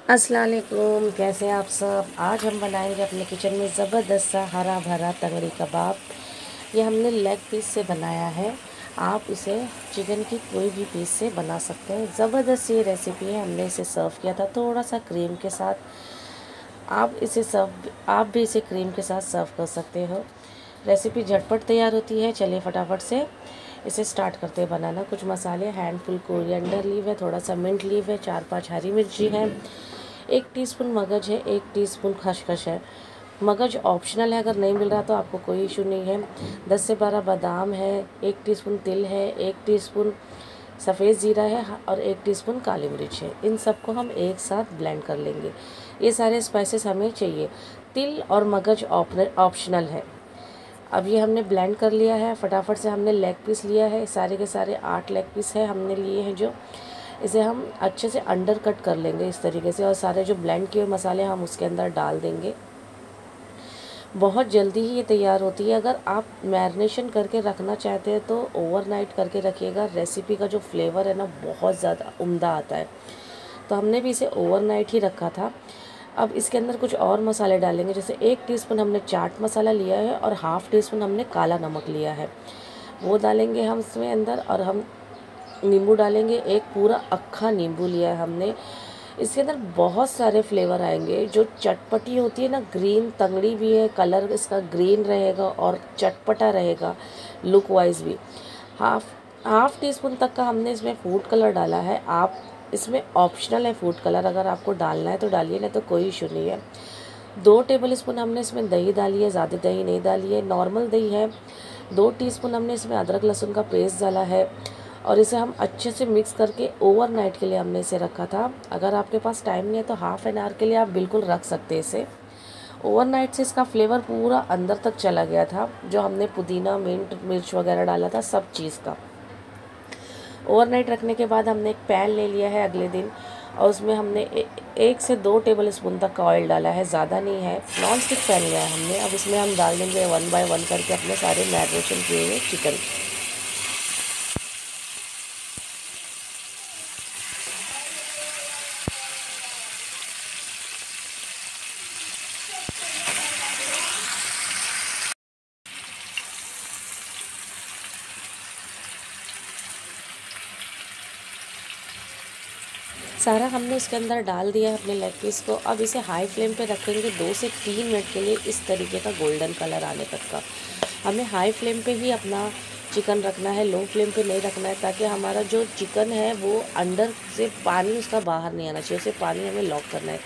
अस्सलाम वालेकुम, कैसे हैं आप सब। आज हम बनाएंगे अपने किचन में ज़बरदस्त सा हरा भरा तंगड़ी कबाब। ये हमने लेग पीस से बनाया है। आप इसे चिकन की कोई भी पीस से बना सकते हैं। ज़बरदस्त ये रेसिपी है। हमने इसे सर्व किया था थोड़ा सा क्रीम के साथ। आप भी इसे क्रीम के साथ सर्व कर सकते हो। रेसिपी झटपट तैयार होती है। चलिए फटाफट से इसे स्टार्ट करते हैं बनाना। कुछ मसाले, हैंडफुल कोरिएंडर लीव है, थोड़ा सा मिंट लीव है, 4-5 हरी मिर्ची है, 1 टीस्पून मगज है, 1 टीस्पून खसखस है। मगज ऑप्शनल है, अगर नहीं मिल रहा तो आपको कोई इशू नहीं है। 10 से 12 बादाम है, 1 टीस्पून तिल है, 1 टीस्पून सफ़ेद ज़ीरा है और 1 टीस्पून काली मिर्च है। इन सबको हम एक साथ ब्लेंड कर लेंगे। ये सारे स्पाइसेस हमें चाहिए। तिल और मगज ऑप्शनल है। अब ये हमने ब्लेंड कर लिया है। फटाफट से हमने लेग पीस लिया है। सारे के सारे 8 लेग पीस है हमने लिए हैं। जो इसे हम अच्छे से अंडर कट कर लेंगे इस तरीके से, और सारे जो ब्लेंड किए हुए मसाले हम उसके अंदर डाल देंगे। बहुत जल्दी ही ये तैयार होती है। अगर आप मैरिनेशन करके रखना चाहते हैं तो ओवरनाइट करके रखिएगा। रेसिपी का जो फ्लेवर है ना, बहुत ज़्यादा उम्दा आता है। तो हमने भी इसे ओवरनाइट ही रखा था। अब इसके अंदर कुछ और मसाले डालेंगे। जैसे 1 टीस्पून हमने चाट मसाला लिया है और हाफ़ टीस्पून हमने काला नमक लिया है, वो डालेंगे हम इसमें अंदर। और हम नींबू डालेंगे। एक पूरा अक्खा नींबू लिया है हमने। इसके अंदर बहुत सारे फ्लेवर आएंगे। जो चटपटी होती है ना, ग्रीन तंगड़ी भी है, कलर इसका ग्रीन रहेगा और चटपटा रहेगा लुक वाइज भी। हाफ टी स्पून तक का हमने इसमें फूड कलर डाला है। आप इसमें ऑप्शनल है फूड कलर, अगर आपको डालना है तो डालिए, नहीं तो कोई इशू नहीं है। 2 टेबल स्पून हमने इसमें दही डाली है, ज़्यादा दही नहीं डाली है, नॉर्मल दही है। 2 टीस्पून हमने इसमें अदरक लहसुन का पेस्ट डाला है और इसे हम अच्छे से मिक्स करके ओवरनाइट के लिए हमने इसे रखा था। अगर आपके पास टाइम नहीं है तो हाफ़ एन आवर के लिए आप बिल्कुल रख सकते हैं इसे। ओवरनाइट से इसका फ्लेवर पूरा अंदर तक चला गया था, जो हमने पुदीना, मिंट, मिर्च वगैरह डाला था, सब चीज़ का। ओवरनाइट रखने के बाद हमने एक पैन ले लिया है अगले दिन, और उसमें हमने 1 से 2 टेबल स्पून तक का ऑयल डाला है, ज़्यादा नहीं है। नॉन स्टिक पैन लिया है हमने। अब इसमें हम डाल देंगे 1 बाय 1 करके अपने सारे मैरिनेशन किए हुए चिकन। सारा हमने इसके अंदर डाल दिया है अपने लेग पीस को। अब इसे हाई फ्लेम पे रखेंगे 2 से 3 मिनट के लिए, इस तरीके का गोल्डन कलर आने तक का। हमें हाई फ्लेम पे ही अपना चिकन रखना है, लो फ्लेम पे नहीं रखना है, ताकि हमारा जो चिकन है वो अंदर से पानी उसका बाहर नहीं आना चाहिए। उसे पानी हमें लॉक करना है।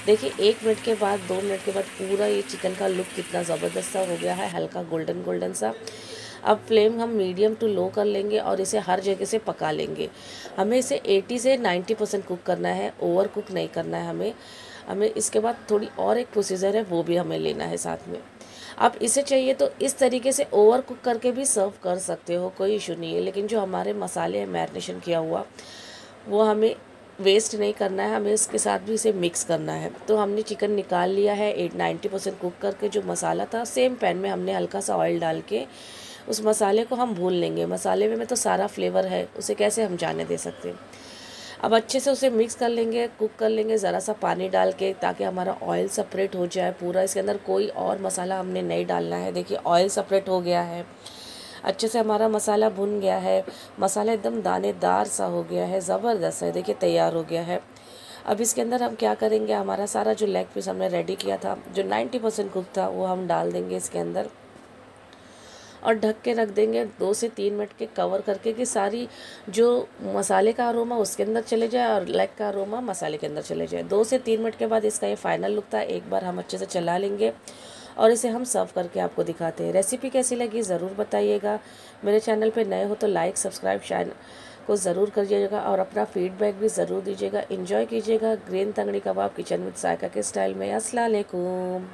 देखिए 1 मिनट के बाद, 2 मिनट के बाद पूरा ये चिकन का लुक कितना ज़बरदस्त सा हो गया है, हल्का गोल्डन गोल्डन सा। अब फ्लेम हम मीडियम टू लो कर लेंगे और इसे हर जगह से पका लेंगे। हमें इसे 80 से 90% कुक करना है, ओवर कुक नहीं करना है हमें इसके बाद थोड़ी और एक प्रोसीजर है, वो भी हमें लेना है साथ में। आप इसे चाहिए तो इस तरीके से ओवर कुक करके भी सर्व कर सकते हो, कोई इशू नहीं है। लेकिन जो हमारे मसाले हैं मैरिनेशन किया हुआ, वो हमें वेस्ट नहीं करना है, हमें इसके साथ भी इसे मिक्स करना है। तो हमने चिकन निकाल लिया है 90% कुक करके। जो मसाला था, सेम पैन में हमने हल्का सा ऑयल डाल के उस मसाले को हम भून लेंगे। मसाले में तो सारा फ्लेवर है, उसे कैसे हम जाने दे सकते हैं। अब अच्छे से उसे मिक्स कर लेंगे, कुक कर लेंगे ज़रा सा पानी डाल के, ताकि हमारा ऑयल सेपरेट हो जाए पूरा। इसके अंदर कोई और मसाला हमने नहीं डालना है। देखिए ऑयल सेपरेट हो गया है, अच्छे से हमारा मसाला भुन गया है। मसाला एकदम दानेदार सा हो गया है, ज़बरदस्त है। देखिए तैयार हो गया है। अब इसके अंदर हम क्या करेंगे, हमारा सारा जो लेग पीस हमने रेडी किया था, जो 90% कुक था, वो हम डाल देंगे इसके अंदर और ढक के रख देंगे 2 से 3 मिनट के कवर करके, कि सारी जो मसाले का अरोमा उसके अंदर चले जाए और लेग का अरोमा मसाले के अंदर चले जाए। 2 से 3 मिनट के बाद इसका ये फाइनल लुक था। एक बार हम अच्छे से चला लेंगे और इसे हम सर्व करके आपको दिखाते हैं। रेसिपी कैसी लगी ज़रूर बताइएगा। मेरे चैनल पे नए हो तो लाइक सब्सक्राइब चैनल को ज़रूर करिएगा और अपना फीडबैक भी ज़रूर दीजिएगा। एंजॉय कीजिएगा green tangri kebab kitchen with Sayka के स्टाइल में। अस्सलाम वालेकुम।